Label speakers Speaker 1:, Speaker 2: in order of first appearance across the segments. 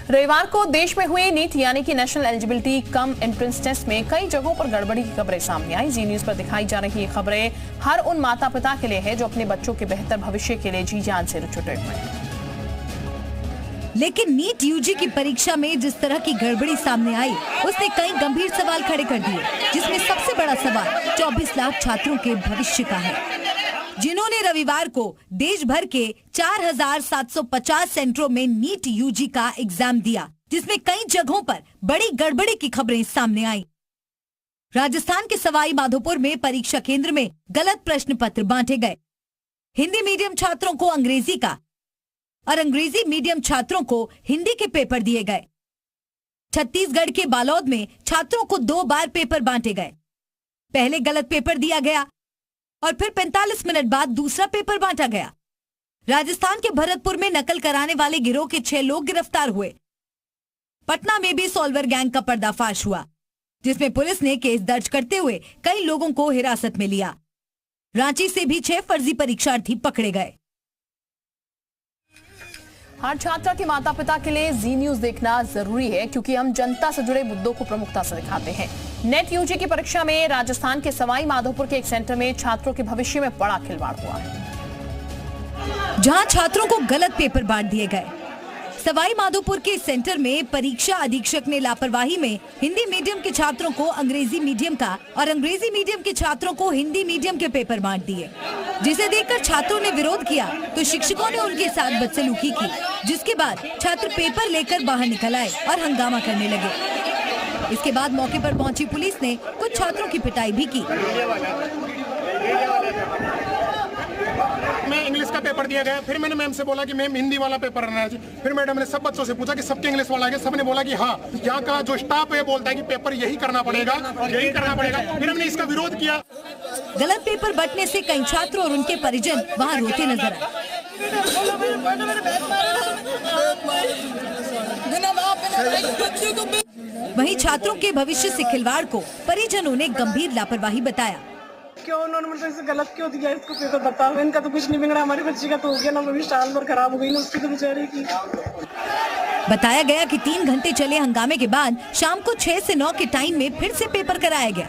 Speaker 1: रविवार को देश में हुए नीट यानी कि national eligibility cum entrance test में कई जगहों पर गड़बड़ी की खबरें सामने आई। जी न्यूज पर दिखाई जा रही ये खबरें हर उन माता पिता के लिए है जो अपने बच्चों के बेहतर भविष्य के लिए जी जान से जुटे हुए हैं।
Speaker 2: लेकिन नीट यूजी की परीक्षा में जिस तरह की गड़बड़ी सामने आई, उसने कई गंभीर सवाल खड़े कर दिए, जिसमें सबसे बड़ा सवाल 24 लाख छात्रों के भविष्य का है, जिन्होंने रविवार को देश भर के 4,750 सेंटरों में नीट यूजी का एग्जाम दिया, जिसमें कई जगहों पर बड़ी गड़बड़ी की खबरें सामने आई। राजस्थान के सवाई माधोपुर में परीक्षा केंद्र में गलत प्रश्न पत्र बांटे गए। हिंदी मीडियम छात्रों को अंग्रेजी का और अंग्रेजी मीडियम छात्रों को हिंदी के पेपर दिए गए। छत्तीसगढ़ के बालोद में छात्रों को 2 बार पेपर बांटे गए। पहले गलत पेपर दिया गया और फिर 45 मिनट बाद दूसरा पेपर बांटा गया। राजस्थान के भरतपुर में नकल कराने वाले गिरोह के 6 लोग गिरफ्तार हुए। पटना में भी सॉल्वर गैंग का पर्दाफाश हुआ, जिसमें पुलिस ने केस दर्ज करते हुए कई लोगों को हिरासत में लिया। रांची से भी 6 फर्जी परीक्षार्थी पकड़े गए।
Speaker 1: हर छात्रा के माता पिता के लिए जी न्यूज देखना जरूरी है, क्योंकि हम जनता से जुड़े मुद्दों को प्रमुखता से दिखाते हैं। नेट यूजी की परीक्षा में राजस्थान के सवाई माधोपुर के एक सेंटर में छात्रों के भविष्य में बड़ा खिलवाड़ हुआ है,
Speaker 2: जहां छात्रों को गलत पेपर बांट दिए गए। सवाई माधोपुर के सेंटर में परीक्षा अधीक्षक ने लापरवाही में हिंदी मीडियम के छात्रों को अंग्रेजी मीडियम का और अंग्रेजी मीडियम के छात्रों को हिंदी मीडियम के पेपर बांट दिए, जिसे देखकर छात्रों ने विरोध किया तो शिक्षकों ने उनके साथ बदसलूकी की, जिसके बाद छात्र पेपर लेकर बाहर निकल आए और हंगामा करने लगे। इसके बाद मौके पर पहुंची पुलिस ने कुछ छात्रों की पिटाई भी की।
Speaker 3: मैं इंग्लिश का पेपर दिया गया, फिर मैंने मैम से बोला कि मैम हिंदी वाला पेपर रहना चाहिए। फिर मैडम ने सब बच्चों से पूछा कि सबके इंग्लिश वाला है, सबने बोला कि हाँ। यहाँ का जो स्टाफ है बोलता है कि पेपर यही करना पड़ेगा, यही करना पड़ेगा। फिर हमने इसका विरोध किया।
Speaker 2: गलत पेपर बंटने से कई छात्र और उनके परिजन वहाँ रोते नजर आए। वहीं छात्रों के भविष्य से खिलवाड़ को परिजनों ने गंभीर लापरवाही बताया।
Speaker 4: क्यों उन्होंने मुझे इसे गलत क्यों दिया इसको पेपर बताओ। इनका तो कुछ नहीं बिगड़ा, हमारी बच्ची का तो हो गया ना, वो भी साल भर खराब हो गई ना उसकी तो बेचारी की।
Speaker 2: बताया गया कि 3 घंटे चले हंगामे के बाद शाम को 6 से 9 के टाइम में फिर से पेपर कराया गया।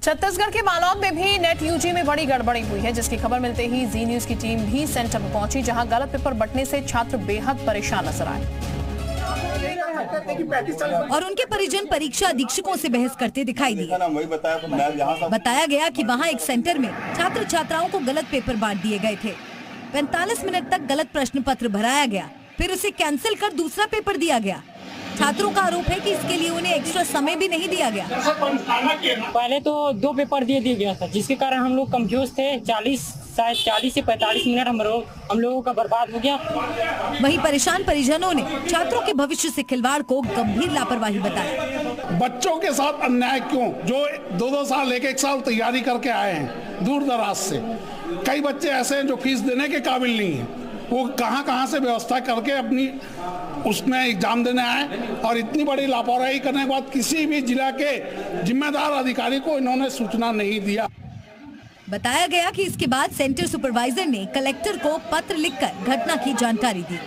Speaker 1: छत्तीसगढ़ के बालोद में भी नेट यूजी में बड़ी गड़बड़ी हुई है, जिसकी खबर मिलते ही जी न्यूज की टीम भी सेंटर पर पहुंची, जहां गलत पेपर बंटने से छात्र बेहद परेशान नजर आए और उनके परिजन परीक्षा अधीक्षकों से बहस करते दिखाई दिए। बताया गया कि वहां एक सेंटर में छात्र छात्राओं को गलत पेपर बांट दिए गए थे। 45 मिनट तक गलत प्रश्न पत्र भराया गया, फिर उसे कैंसिल कर दूसरा पेपर दिया गया। छात्रों का आरोप है कि इसके लिए उन्हें एक्स्ट्रा समय भी नहीं दिया गया।
Speaker 5: पहले तो 2 पेपर दे दिया गया था, जिसके कारण हम लोग कंफ्यूज थे। 40 से 45 मिनट हम लोगों का बर्बाद हो गया।
Speaker 2: वहीं परेशान परिजनों ने छात्रों के भविष्य से खिलवाड़ को गंभीर लापरवाही बताया।
Speaker 6: बच्चों के साथ अन्याय क्यों? जो 2-2 साल 1-1 साल तैयारी करके आए हैं दूर दराज से, कई बच्चे ऐसे हैं जो फीस देने के काबिल नहीं है। वो कहां से व्यवस्था करके अपनी उसमें एग्जाम देने आए, और इतनी बड़ी लापरवाही करने के बाद किसी भी जिला के जिम्मेदार अधिकारी को इन्होंने सूचना नहीं दिया।
Speaker 2: बताया गया कि इसके बाद सेंटर सुपरवाइजर ने कलेक्टर को पत्र लिखकर घटना की जानकारी दी।